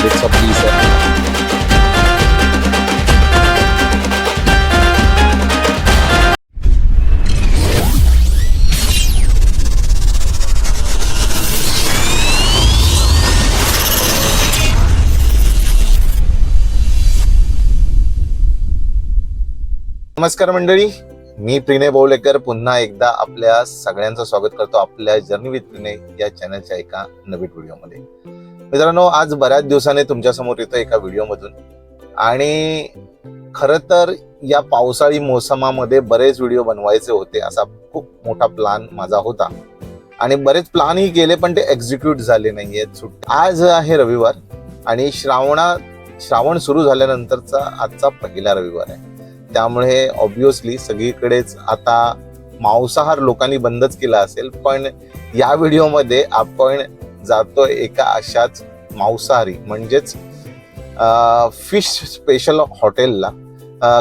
Bits of peace आहे. नमस्कार मंडळी, मी प्रिनय बोवलेकर पुन्हा एकदा आपल्या सगळ्यांचं स्वागत करतो आपल्या जर्नी विथ प्रिनय या चॅनलच्या एका नवीन व्हिडिओमध्ये. मित्रांनो, आज बऱ्याच दिवसाने तुमच्या समोर येतो एका व्हिडिओमधून. आणि खरं तर या पावसाळी मोसमामध्ये बरेच व्हिडिओ बनवायचे होते, असा खूप मोठा प्लॅन माझा होता आणि बरेच प्लॅनही केले, पण ते एक्झिक्यूट झाले नाहीयेत. आज आहे रविवार आणि श्रावण सुरू झाल्यानंतरचा आजचा पहिला रविवार आहे. त्यामुळे ऑब्विसली सगळीकडेच आता मांसाहार लोकांनी बंदच केला असेल, पण या व्हिडिओमध्ये आपण जातोय एका अशाच मांसाहारी म्हणजेच फिश स्पेशल हॉटेलला.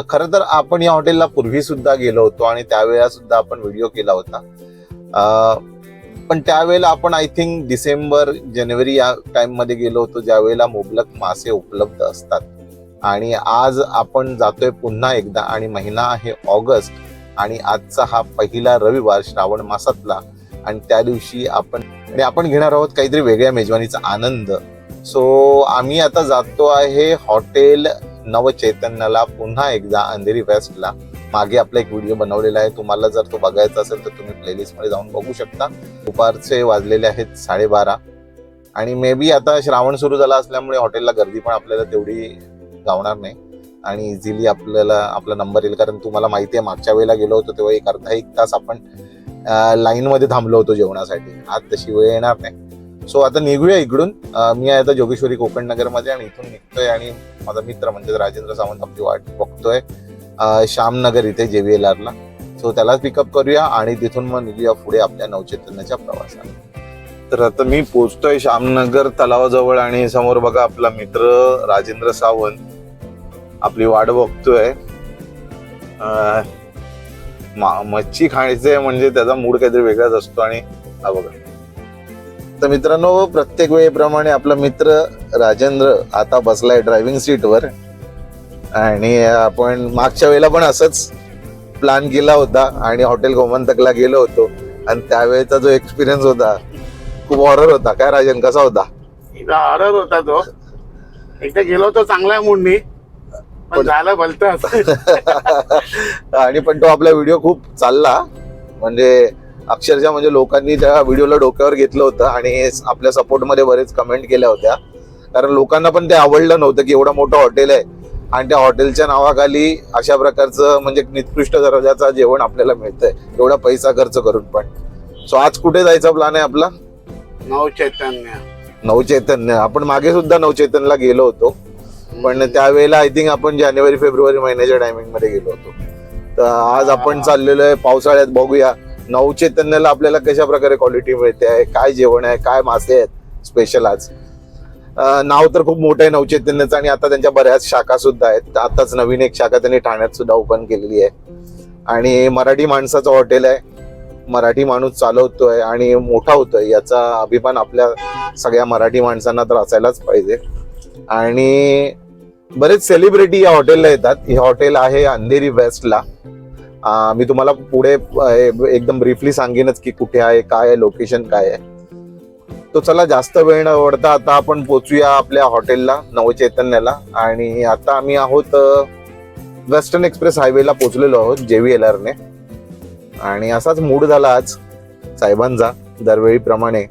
खरं तर आपण या हॉटेलला पूर्वी सुद्धा गेलो होतो आणि त्यावेळेला सुद्धा आपण व्हिडिओ केला होता, पण त्यावेळेला आपण आय थिंक डिसेंबर जानेवारी या टाइम मध्ये गेलो होतो, ज्यावेळेला मुबलक मासे उपलब्ध असतात. आणि आज आपण जातोय पुन्हा एकदा आणि महिना आहे ऑगस्ट आणि आजचा हा पहिला रविवार श्रावण मासातला आणि त्या दिवशी आपण घेणार आहोत काहीतरी वेगळ्या मेजवानीचा आनंद. सो आम्ही आता जातो आहे हॉटेल नवचैतन्याला पुन्हा एकदा अंधेरी वेस्टला. मागे आपला एक व्हिडिओ बनवलेला आहे, तुम्हाला जर तो बघायचा असेल तर तुम्ही प्लेलिस्ट मध्ये जाऊन बघू शकता. दुपारचे वाजलेले आहेत 12:30 आणि मे बी आता श्रावण सुरू झाला असल्यामुळे हॉटेलला गर्दी पण आपल्याला तेवढी गावणार नाही आणि इझिली आपल्याला आपला नंबर येईल. कारण तुम्हाला माहिती आहे, मागच्या वेळेला गेलो होतो तेव्हा अर्धा एक तास आपण लाईन मध्ये थांबलो होतो जेवणासाठी. आज तशी वेळ येणार नाही. सो आता निघूया इकडून. मी आहे आता जोगेश्वरी कोकण नगर मध्ये आणि इथून निघतोय आणि माझा मित्र म्हणजे राजेंद्र सावंत आपली वाट बघतोय श्यामनगर इथे JVLR ला. सो त्यालाच पिकअप करूया आणि तिथून मग निघूया पुढे आपल्या नवचैतन्याच्या प्रवासाला. तर आता मी पोहोचतोय श्यामनगर तलावाजवळ आणि समोर बघा आपला मित्र राजेंद्र सावंत आपली वाट बघतोय. मच्छी खायचंय म्हणजे त्याचा मूड काहीतरी वेगळाच असतो. आणि हा बघा, तर मित्रांनो, प्रत्येक वेळेप्रमाणे आपला मित्र राजेंद्र आता बसलाय ड्रायव्हिंग सीटवर. आणि आपण मागच्या वेळेला पण असंच प्लॅन केला होता आणि हॉटेल गोमंतकला गेलो होतो आणि त्यावेळेचा जो एक्सपिरियन्स होता खूप हॉरर होता. काय राजन, कसा होता? हॉरर होता तो. एकदा गेलो होतो चांगल्या मूडनी, पण झालं भलत. आणि पण तो आपला व्हिडिओ खूप चालला, म्हणजे अक्षरशः म्हणजे लोकांनी त्या व्हिडिओला डोक्यावर घेतलं होतं आणि आपल्या सपोर्ट मध्ये बरेच कमेंट केल्या होत्या. कारण लोकांना पण ते आवडलं नव्हतं की एवढं मोठं हॉटेल आहे आणि त्या हॉटेलच्या नावाखाली अशा प्रकारचं म्हणजे निकृष्ट दर्जाचं जेवण आपल्याला मिळतंय एवढा पैसा खर्च करून पण. सो आज कुठे जायचा प्लॅन आहे आपला? नवचैतन्य. आपण मागे सुद्धा नवचैतन्यला गेलो होतो, पण त्यावेळेला आय थिंक आपण जानेवारी-फेब्रुवारी महिन्याच्या टायमिंग मध्ये गेलो होतो. तर आज आपण चाललेलो आहे पावसाळ्यात. बघूया नवचैतन्याला आपल्याला कशा प्रकारे क्वालिटी मिळते आहे, काय जेवण आहे, काय मासे आहेत स्पेशल आज. नाव तर खूप मोठं आहे नवचैतन्याचं आणि आता त्यांच्या बऱ्याच शाखा सुद्धा आहेत. आताच नवीन एक शाखा त्यांनी ठाण्यात सुद्धा ओपन केलेली आहे आणि मराठी माणसाचं हॉटेल आहे. मराठी माणूस चालवतोय आणि मोठा होतोय याचा अभिमान आपल्या सगळ्या मराठी माणसांना तर असायलाच पाहिजे. आणि बरेच सेलिब्रिटी या हॉटेलला येतात. हे हॉटेल आहे अंधेरी वेस्टला. मी तुम्हाला पुढे एकदम ब्रीफली सांगेनच की कुठे आहे, काय आहे, लोकेशन काय आहे. तो चला जास्त वेळ न ओढता आता आपण पोचूया आपल्या हॉटेलला नवचैतन्याला. आणि आता आम्ही आहोत वेस्टर्न एक्सप्रेस हायवेला पोहोचलेलो आहोत JVLR ने. आणि असाच मूड झाला आज साहेबांचा दरवेळीप्रमाणे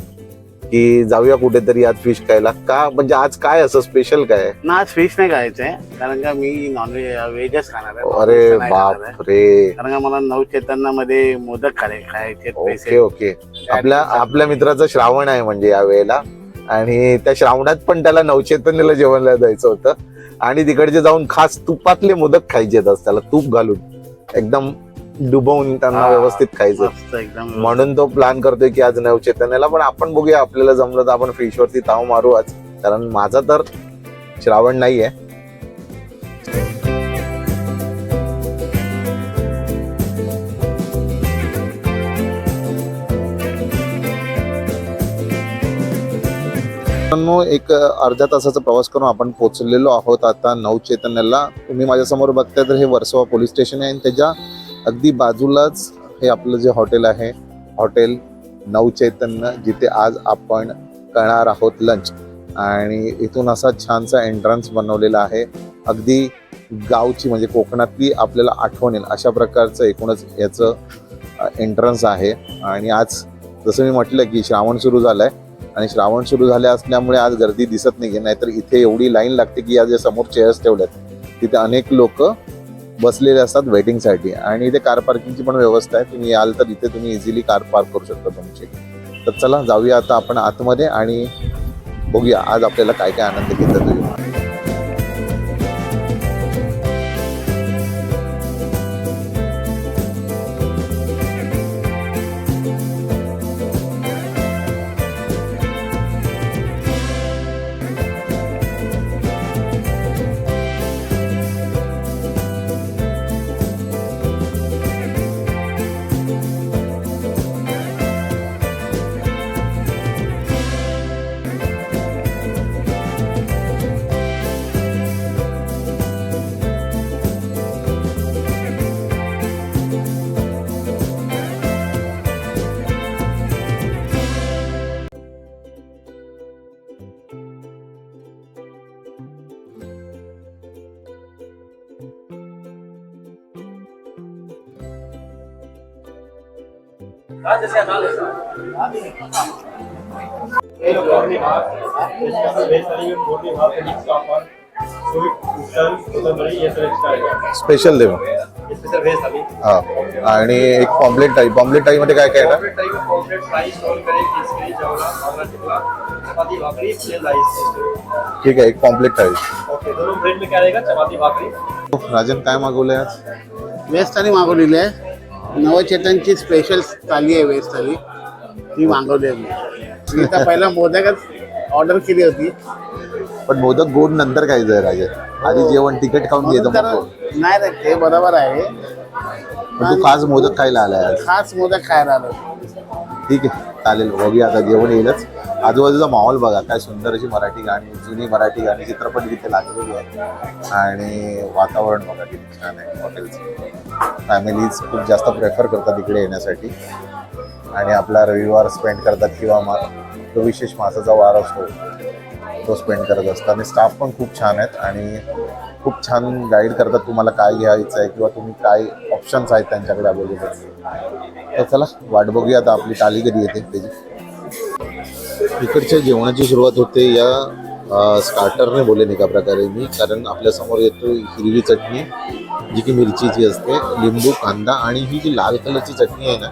की जाऊया कुठेतरी आज फिश खायला. का म्हणजे आज काय असं स्पेशल काय ना? आज फिश नाही खायचंय, कारण का मी व्हेजच खाणार आहे. अरे बाप रे. कारण का मला नवचैतन्यामध्ये मोदक खायचे. Okay okay. आपल्या मित्राचं श्रावण आहे म्हणजे या वेळेला, आणि त्या श्रावणात पण त्याला नवचैतन्याला जेवणाला जायचं होतं आणि तिकडचे जाऊन खास तुपातले मोदक खायचे त्याला तूप घालून एकदम डुबवून त्यांना व्यवस्थित खायचं. म्हणून तो प्लॅन करतोय की आज नवचैतन्याला. पण आपण बघूया, आपल्याला जमलं तर आपण फिश वरती ताव मारू आज, कारण माझा तर श्रावण नाहीये. मित्रांनो, एक अर्ध्या तासाचा प्रवास करून आपण पोहोचलेलो आहोत आता नवचैतन्याला. तुम्ही माझ्यासमोर बघताय तर हे वर्सोवा पोलीस स्टेशन आहे आणि त्याच्या अगदी बाजूलाच हे आपलं जे हॉटेल आहे, हॉटेल नवचैतन्य, जिथे आज आपण करणार आहोत लंच. आणि इथून असा छानसा एंट्रन्स बनवलेला आहे, अगदी गावची म्हणजे कोकणातली आपल्याला आठवण येईल अशा प्रकारचं एकूणच याचं एंट्रन्स आहे. आणि आज जसं मी म्हटलं की श्रावण सुरू झालं आहे आणि श्रावण सुरू झाले असल्यामुळे आज गर्दी दिसत नाही. नाहीतर इथे एवढी लाईन लागते की या जे समोर चेअर्स ठेवल्यात तिथे अनेक लोक बसलेले असतात वेटिंगसाठी. आणि इथे कार पार्किंगची पण व्यवस्था आहे, तुम्ही याल तर इथे तुम्ही इझिली कार पार्क करू शकता तुमची. तर चला जाऊया आता आपण आतमध्ये आणि बघूया आज आपल्याला काय काय आनंद घेता येईल. स्पेशल दे मग. हा, आणि एक पॉम्पलेट टाई. पॉम्पलेट टाई मध्ये काय काय आहे? ठीक आहे, एक पॉम्पलेट टाई. राजन काय मागवलंय आज? व्हेज थाली मागवलेली आहे. नवचेतनची स्पेशल थाली आहे व्हेज थाली, ती मागवली आहे मी. तर पहिला मोदकच ऑर्डर केली होती. पण मोदक गोड नंतर खायचं आहे राजन, आधी जेवण तिकट खाऊन घ्यायचं. नाही रे, ते बरोबर आहे. पण तू खास मोदक खायला आलाय आज. खास मोदक खायला आलो. ठीक आहे, चालेल, बघूया आता जेवण येईलच. आजूबाजूचा माहोल बघा, काय सुंदर अशी मराठी गाणी, जुनी मराठी गाणी, चित्रपट तिथे लागलेली आहे. आणि वातावरण बघा किती छान आहे हॉटेलचं. फॅमिलीज खूप जास्त प्रेफर करतात इकडे येण्यासाठी आणि आपला रविवार स्पेंड करतात किंवा तो विशेष मासाचा वार असतो तो स्पेंड करत असतात. आणि स्टाफ पण खूप छान आहेत आणि खूप छान गाईड करतात तुम्हाला काय घ्यायचं आहे किंवा तुम्ही काय ऑप्शन्स आहेत त्यांच्याकडे अवेलेबल. तर चला वाट बघूया आता आपली टाली कधी येते त्याची. इकडच्या जेवणाची सुरुवात होते या स्टार्टरने बोलेन एका प्रकारे मी, कारण आपल्यासमोर येतो हिरवी चटणी जी की मिरचीची असते, लिंबू, कांदा, आणि ही जी लाल कलरची चटणी आहे ना,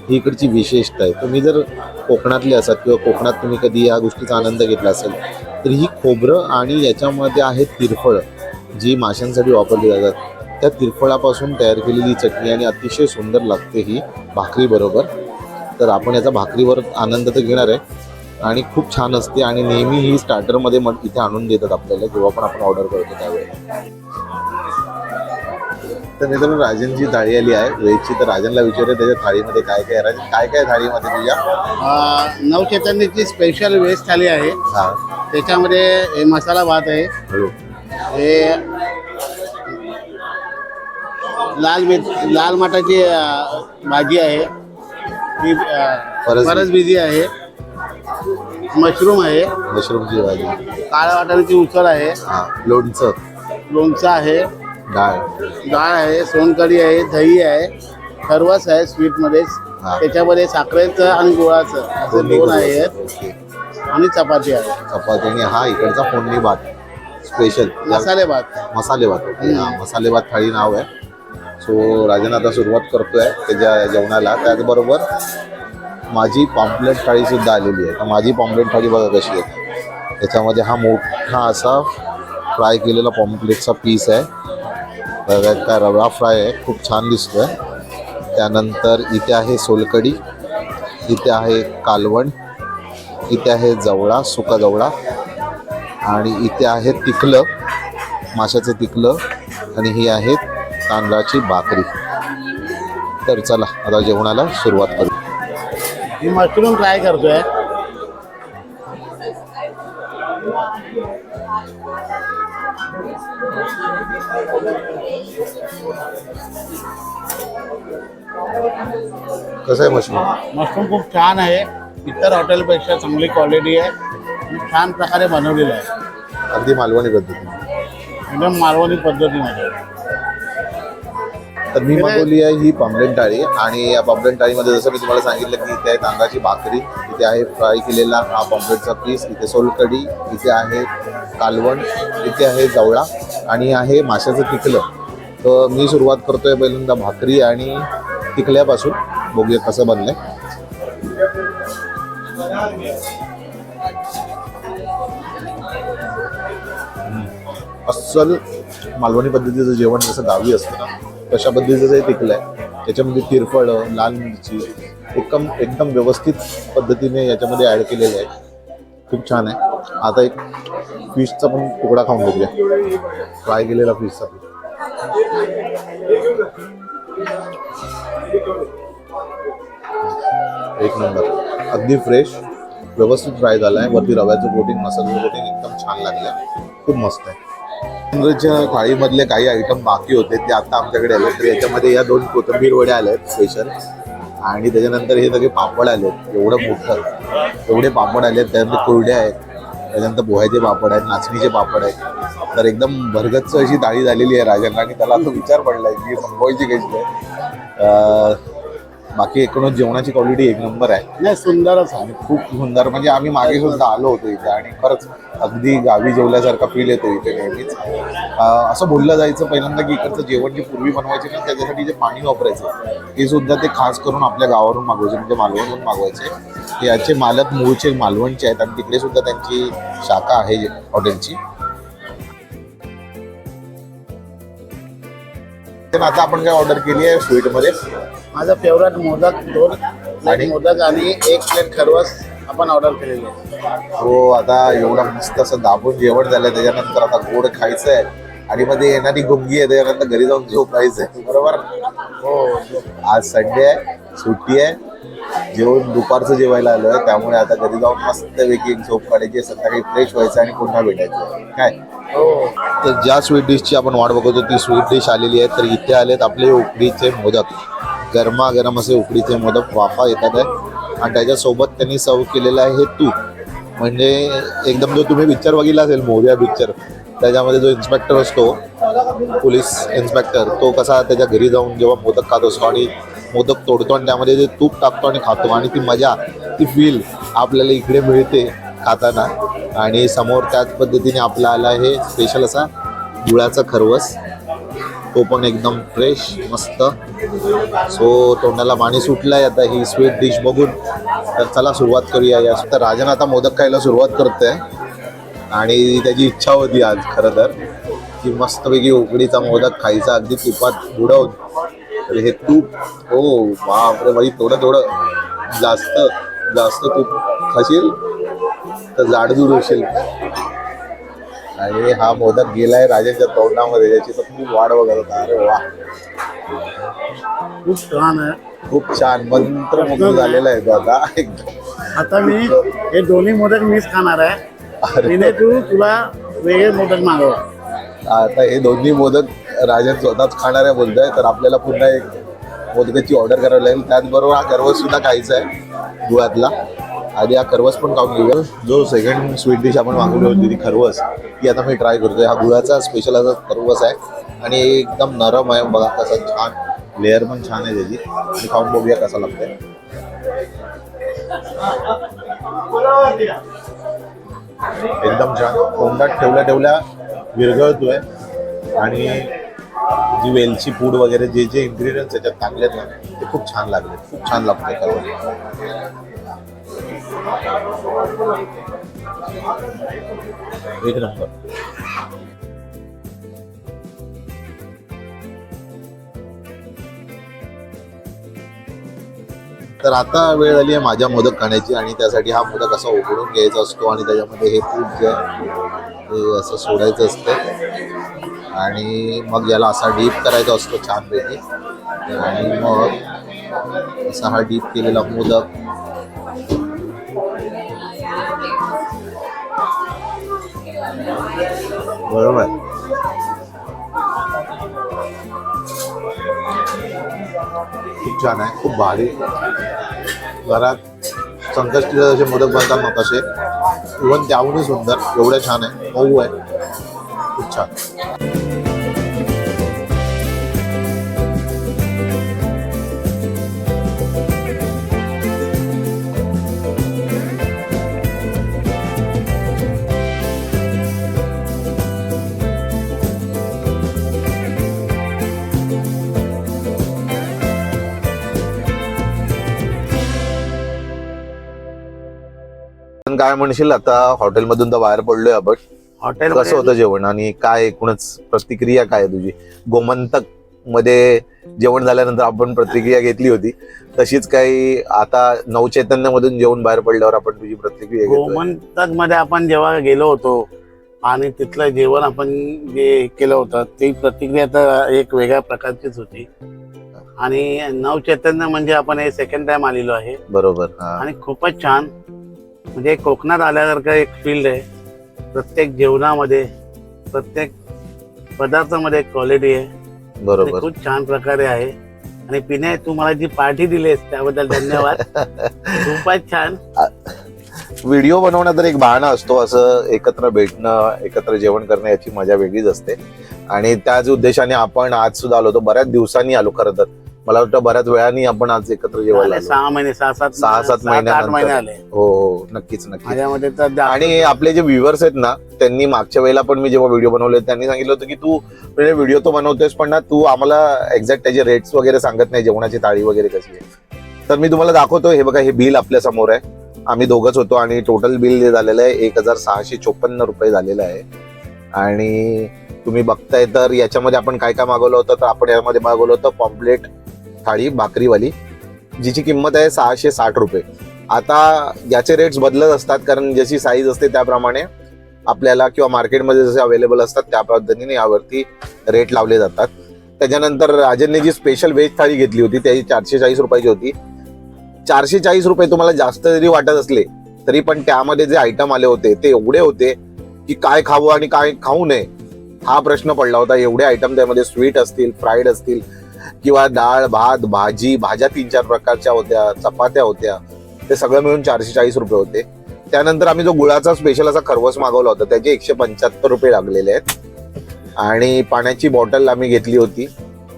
ही इकडची विशेषता आहे. तुम्ही जर कोकणातले असाल किंवा कोकणात तुम्ही कधी या गोष्टीचा आनंद घेतला असेल तर ही खोबरं आणि याच्यामध्ये आहे तिरफळ जी माशांसाठी वापरली जातात, त्या तिरफळापासून तयार केलेली चटणी आणि अतिशय सुंदर लागते ही भाकरीबरोबर. तर आपण याचा भाकरीवर आनंद तर घेणार आहे आणि खूप छान असते आणि नेहमी ही स्टार्टरमध्ये मग इथे आणून देतात आपल्याला जेव्हा पण आपण ऑर्डर करतो त्यावेळेला. तर मित्रांनो, राजनची थाळी आली आहे व्हेजची. तर राजनला विचारूया त्याच्या थाळीमध्ये काय काय. राजन, काय काय थाळीमध्ये तुझ्या? नवचैतन्याची स्पेशल व्हेज थाली आहे. हा, त्याच्यामध्ये हे मसाला भात आहे, हे लाल माटाची भाजी आहे, ही फरसबीजी आहे, मशरूम आहे, मशरूमची भाजी, काळ्या वाटाण्याची उसळ आहे, लोणचं आहे, डाळ आहे, सोनकढी आहे, दही आहे, खरवस आहे स्वीटमध्ये, त्याच्यामध्ये साखरेचं आणि गुळाचं असं दोन आहेत, आणि चपाती आहे. चपाती आणि हा इकडचा फोडणी भात स्पेशल मसाले भात. ओके, हा मसाले भात थाळी नाव आहे. सो राजन आता सुरुवात करतोय त्याच्या जेवणाला. त्याचबरोबर माझी पॉम्पलेट थाळी सुद्धा आलेली आहे. तर माझी पॉम्पलेट थाळी बघा कशी आहे. त्याच्यामध्ये हा मोठा असा फ्राय केलेला पॉम्पलेटचा पीस आहे, बघा रवा फ्राय आहे, खूप छान दिसतोय. त्यानंतर इथे आहे सोलकढी, इथे आहे कालवण, इथे आहे जवळा, सुका जवळा, आणि इथे आहे तिखलं, माशाचं तिखलं, आणि ही आहे तांदळाची भाकरी. तर चला आता जेवणाला सुरुवात करू. मी मशरूम ट्राय करतोय. कसं आहे मशरूम? मशरूम खूप छान आहे, इतर हॉटेलपेक्षा चांगली क्वालिटी आहे आणि छान प्रकारे बनवलेलं आहे, अगदी मालवणी पद्धतीने. एकदम मालवणी पद्धतीमध्ये. तर मी मागवली आहे ही पापलेट थाळी आणि या पापलेट थाळीमध्ये जसं मी तुम्हाला सांगितलं की इथे आहे तांदळाची भाकरी, इथे आहे फ्राय केलेला हा पापलेटचा पीस, इथे सोलकढी, इथे आहे कालवण, इथे आहे जवळा आणि आहे माशाचं पिकलं. तर मी सुरुवात करतोय पहिल्यांदा भाकरी आणि टिकल्यापासून, बघूया कसं बनलंय. अस्सल मालवणी पद्धतीचं जेवण जसं गावी असतं ना तशा पद्धतीचं हे टिकलं आहे. त्याच्यामध्ये तिरफळं, लाल मिरची एकदम व्यवस्थित पद्धतीने याच्यामध्ये ॲड केलेलं आहे. खूप छान आहे. आता एक फिशचा पण तुकडा खाऊन बघूया, फ्राय केलेला फिशचा. एक नंबर, अगदी फ्रेश, व्यवस्थित फ्राय झाला आहे. वरती रव्याचं कोटिंग, मसाल्याचं कोटिंग एकदम छान लागलं आहे. खूप मस्त आहे. इंद्रच्या थाळीमधले काही आयटम बाकी होते ते आता आमच्याकडे आले. तर याच्यामध्ये या 2 कोथिंबीर वड्या आल्या आहेत स्पेशल, आणि त्याच्यानंतर हे सगळे पापड आले आहेत. एवढं मोठं एवढे पापड आले आहेत. त्यानंतर कुरड्या आहेत, त्याच्यानंतर पोह्याचे पापड आहेत, नाचणीचे पापड आहेत. तर एकदम भरगच्च अशी थाळी झालेली आहे राजांना, आणि त्याला असं विचार पडलाय की संपवायची कशी आहे. बाकी एकूणच जेवणाची क्वालिटी एक नंबर आहे. नाही, सुंदरच आहे, आणि खूप सुंदर. म्हणजे आम्ही मागे सुद्धा आलो होतो इथे आणि खरंच अगदी गावी जेवल्यासारखा फील येतो इथे नेहमीच. असं बोललं जायचं पहिल्यांदा की इकडचं जेवण जे पूर्वी बनवायचे ना त्याच्यासाठी जे पाणी वापरायचं ते सुद्धा ते खास करून आपल्या गावावरून मागवायचे, म्हणजे मालवणवरून मागवायचे. याचे मालक मूळचे मालवणचे आहेत आणि तिकडे सुद्धा त्यांची शाखा आहे हॉटेलची. आता आपण काय ऑर्डर केली आहे स्वीटमध्ये? माझा फेवरेट मोदक, 2 प्लेट मोदक आणि 1 प्लेट खरवस आपण ऑर्डर केलेली आहे. हो, आता एवढं मस्त असं दाबून जेवण झालं, त्याच्यानंतर आता गोड खायचं आहे आणि मध्ये येणारी गुंगी आहे, त्याच्यानंतर घरी जाऊन झोपायचं आहे. बरोबर? हो. आज संडे आहे, सुट्टी आहे, जेवण दुपारचं जेवायला आलो आहे, त्यामुळे आता घरी जाऊन मस्तपैकी एक झोप काढायची, संध्याकाळी फ्रेश व्हायचं आणि पुन्हा भेटायचं काय. हो. तर ज्या स्वीट डिशची आपण वाट बघतो ती स्वीट डिश आलेली आहे. तर इथे आलेत आपले उकडीचे मोदक, गरमागरम असे उकडीचे मोदक वाफा येतात आहे आणि त्याच्यासोबत त्यांनी सर्व केलेलं आहे हे तूप. म्हणजे एकदम जो तुम्ही पिक्चर बघितला असेल मोर्या पिक्चर, त्याच्यामध्ये जो इन्स्पेक्टर असतो, पोलीस इन्स्पेक्टर, तो कसा त्याच्या घरी जाऊन जेव्हा मोदक खात असतो आणि मोदक तोडतो आणि त्यामध्ये जे तूप टाकतो आणि खातो, आणि ती मजा, ती फील आपल्याला इकडे मिळते खाताना. आणि समोर त्याच पद्धतीने आपला आला आहे स्पेशल असा गुळाचा खरवस, तो पण एकदम फ्रेश मस्त. सो तोंडाला पाणी सुटलंय आता ही स्वीट डिश बघून. तर चला सुरुवात करूया. या तर राजन आता मोदक खायला सुरुवात करते आणि त्याची इच्छा होती आज खरं तर की मस्तपैकी उकडीचा मोदक खायचा अगदी तुपात बुडवून. तर हे तूप, हो बापरे बाई, थोडं जास्त तूप खाशील तर जाडजूड होशील. आणि हा मोदक गेलाय राजाच्या तोंडामध्ये, याची तर खूप वाट बघत होता. अरे वा, खूप छान आहे, खूप छान, मंत्रमुग्ध झालेला आहे तो आता एकदम. आता मी हे दोन्ही मोदक मीच खाणार आहे. अरे तुला वेगळे मोदक मागव. आता हे दोन्ही मोदक राजन स्वतःच खाणार आहे बोलतोय, तर आपल्याला पुन्हा एक मोदकाची ऑर्डर करावी लागेल. त्याचबरोबर हा खरवस सुद्धा खायचा आहे गुळातला. आधी हा खरवस पण खाऊन घेऊया. जो सेकंड स्वीट डिश आपण मागवली होती ती खरवस, ती आता मी ट्राय करतोय. हा गुळाचा स्पेशल असा खरवस आहे आणि एकदम नरम आहे. बघा कसं छान, लेअर पण छान आहे त्याची. आणि खाऊन बघूया कसा लागतंय. एकदम छान, तोंडात ठेवल्या विरघळतोय. आणि जी वेलची पूड वगैरे जे जे इन्ग्रेडियंट्स त्याच्यात टाकलेत ना ते खूप छान लागले, खूप छान लागतंय खरवस. एक नंबर. तर आता वेळ आली आहे माझ्या मोदक खाण्याची, आणि त्यासाठी हा मोदक असा उघडून घ्यायचा असतो आणि त्याच्यामध्ये हे तूप जे आहे ते असं सोडायचं असतं आणि मग याला असा डीप करायचा असतो छानपैकी. आणि मग असा हा डीप केलेला मोदक बरोबर. खूप छान आहे, खूप भारी. घरात संकष्टीला जसे मोदक बनतात ना तसे, इव्हन त्याहूनही सुंदर. एवढं छान आहे, मऊ आहे, खूप छान. पण काय म्हणशील, आता हॉटेलमधून तर बाहेर पडलोय आपण, हॉटेल कसं होतं जेवण आणि काय एकूणच प्रतिक्रिया काय आहे तुझी? गोमंतक मध्ये जेवण झाल्यानंतर आपण प्रतिक्रिया घेतली होती, तशीच काही आता नवचैतन्य मधून जेवण बाहेर पडल्यावर आपण तुझी प्रतिक्रिया घेतोय? गोमंतक मध्ये आपण जेव्हा गेलो होतो आणि तिथलं जेवण आपण जे केलं होतं ती प्रतिक्रिया तर एक वेगळ्या प्रकारचीच होती. आणि नवचैतन्य म्हणजे आपण हे सेकंड टाइम आलेलो आहे. बरोबर. हा. आणि खूपच छान, म्हणजे कोकणात आल्यासारखं एक फील्ड आहे. प्रत्येक जेवणामध्ये, प्रत्येक पदार्थामध्ये क्वालिटी आहे. आणि बरोबर. खूप छान प्रकारे आहे. आणि पिने तू मला जी पार्टी दिलीस त्याबद्दल धन्यवाद. खूपच छान. व्हिडिओ बनवणं तर एक बहाणा असतो, असं एकत्र भेटणं, एकत्र जेवण करणं याची मजा वेगळीच असते. आणि त्याच उद्देशाने आपण आज सुद्धा आलो होतो. बऱ्याच दिवसांनी आलो खरं तर, मला वाटतं बऱ्याच वेळाने आपण आज एकत्र जेवायला आलो. 6 महिने, 6-7 महिने आले. हो हो, नक्कीच नक्कीच. माझ्यामध्ये तर आणि आपले जे व्ह्युअर्स आहेत ना, त्यांनी मागच्या वेळेला पण मी जेव्हा व्हिडिओ बनवले त्यांनी सांगितलं होतं की तू व्हिडिओ तो बनवतोयस पण ना तू आम्हाला एक्झॅक्ट त्याचे रेट्स वगैरे सांगत नाही, जेवणाची थाळी वगैरे कशी आहे. तर मी तुम्हाला दाखवतो. हे बघा, हे बिल आपल्या समोर आहे. आम्ही दोघंच होतो आणि टोटल बिल जे झालेलं आहे 1654 रुपये झालेलं आहे. आणि तुम्ही बघताय तर याच्यामध्ये आपण काय काय मागवलं होतं, तर आपण यामध्ये मागवलं होतं पॉम्प्लेट थाळी भाकरीवाली, जिची किंमत आहे 660 रुपये. आता याचे रेट्स बदलत असतात, कारण जशी साईज असते त्याप्रमाणे आपल्याला किंवा मार्केटमध्ये जसे अवेलेबल असतात त्या पद्धतीने यावरती रेट लावले जातात. त्याच्यानंतर राजनने जी स्पेशल व्हेज थाळी घेतली होती त्याची 440 रुपयाची होती. 440 रुपये तुम्हाला जास्त जरी वाटत असले तरी पण त्यामध्ये जे आयटम आले होते ते एवढे होते की काय खावं आणि काय खाऊ नये हा प्रश्न पडला होता. एवढे आयटम त्यामध्ये, स्वीट असतील, फ्राईड असतील किंवा डाळ भात भाजी, भाज्या 3-4 प्रकारच्या होत्या, चपात्या होत्या, ते सगळं मिळून 440 रुपये होते. त्यानंतर आम्ही जो गुळाचा स्पेशल असा खरवस मागवला होता त्याचे 175 रुपये लागलेले आहेत. आणि पाण्याची बॉटल आम्ही घेतली होती,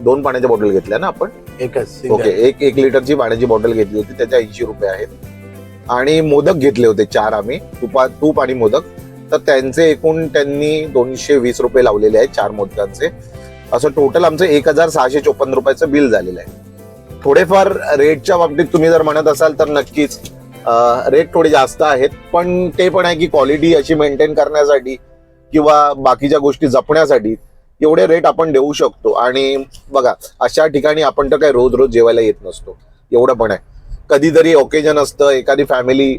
2 पाण्याच्या बॉटल घेतल्या ना आपण? एकच. ओके, एक लिटरची पाण्याची बॉटल घेतली होती, त्याच्या 80 रुपये आहेत. आणि मोदक घेतले होते 4 आम्ही, तूप आणि मोदक, तर त्यांचे एकूण त्यांनी 220 रुपये लावलेले आहेत 4 मोदकांचे. असं टोटल आमचं 1654 रुपयाचं बिल झालेलं आहे. थोडेफार रेटच्या बाबतीत तुम्ही जर म्हणत असाल तर नक्कीच रेट थोडे जास्त आहेत, पण ते पण आहे की क्वालिटी अशी मेंटेन करण्यासाठी किंवा बाकीच्या गोष्टी जपण्यासाठी एवढे रेट आपण देऊ शकतो. आणि बघा, अशा ठिकाणी आपण तर काय रोज रोज जेवायला येत नसतो, एवढं पण आहे. कधीतरी ओकेजन असतं, एखादी फॅमिली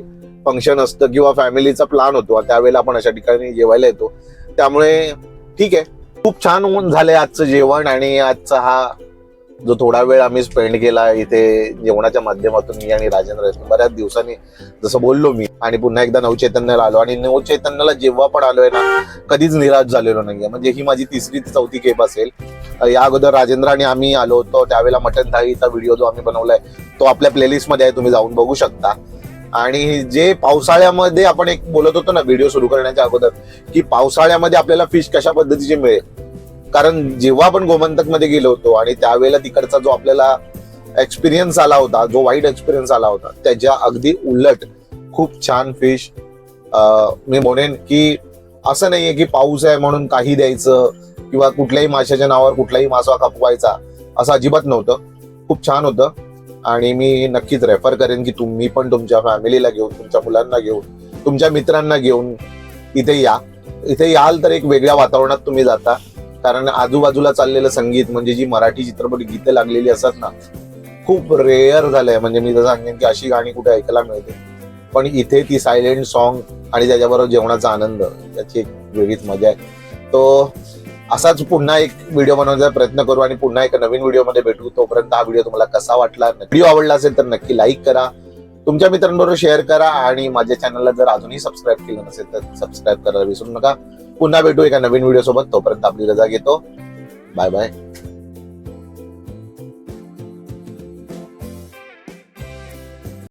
फंक्शन असतं किंवा फॅमिलीचा प्लॅन होतो, त्यावेळेला आपण अशा ठिकाणी जेवायला येतो. त्यामुळे ठीक आहे, खूप छान होऊन झालंय आजचं जेवण. आणि आजचा हा जो थोडा वेळ आम्ही स्पेंड केला इथे जेवणाच्या माध्यमातून, मी आणि राजेंद्र बऱ्याच दिवसांनी जसं बोललो मी, आणि पुन्हा एकदा नवचैतन्याला आलो. आणि नवचैतन्याला जेव्हा पण आलोय ना कधीच निराश झालेलो नाहीये. म्हणजे ही माझी 3री ते 4थी खेप असेल. या अगोदर राजेंद्र आणि आम्ही आलो होतो त्यावेळेला मटन थाळीचा व्हिडिओ जो आम्ही बनवलाय तो आपल्या प्लेलिस्ट मध्ये आहे, तुम्ही जाऊन बघू शकता. आणि जे पावसाळ्यामध्ये आपण एक बोलत होतो ना व्हिडिओ सुरू करण्याच्या अगोदर, की पावसाळ्यामध्ये आपल्याला फिश कशा पद्धतीचे मिळेल, कारण जेव्हा आपण गोमंतक मध्ये गेलो होतो आणि त्यावेळेला तिकडचा जो आपल्याला एक्सपिरियन्स आला होता, जो वाईट एक्सपिरियन्स आला होता, त्याच्या अगदी उलट खूप छान फिश. मी म्हणेन की असं नाहीये की पाऊस आहे म्हणून काही द्यायचं किंवा कुठल्याही माशाच्या नावावर कुठलाही मासा खपवायचा, असं अजिबात नव्हतं. खूप छान होतं. आणि मी नक्कीच रेफर करेन की तुम्ही पण तुमच्या फॅमिलीला घेऊन, तुमच्या मुलांना घेऊन, तुमच्या मित्रांना घेऊन इथे या. इथे याल तर एक वेगळ्या वातावरणात तुम्ही जाता, कारण आजूबाजूला चाललेलं संगीत, म्हणजे जी मराठी चित्रपट गीतं लागलेली असतात ना, खूप रेअर झालंय. म्हणजे मी तर सांगेन की अशी गाणी कुठे ऐकायला मिळते, पण इथे ती सायलेंट सॉन्ग आणि त्याच्याबरोबर जेवणाचा आनंद, त्याची एक वेगळीच मजा आहे. तो असाच पुन्हा एक व्हिडिओ बनवण्याचा प्रयत्न करू आणि पुन्हा एक नवीन व्हिडिओ मध्ये भेटू. तोपर्यंत हा व्हिडिओ तुम्हाला कसा वाटला, व्हिडिओ आवडला असेल तर नक्की लाईक करा, तुमच्या मित्रांबरोबर शेअर करा आणि माझ्या चॅनलला जर अजूनही सबस्क्राईब केलं नसेल तर सबस्क्राईब करायला विसरू नका. पुन्हा भेटू एका नवीन व्हिडिओ सोबत. तोपर्यंत आपली रजा घेतो. Bye bye.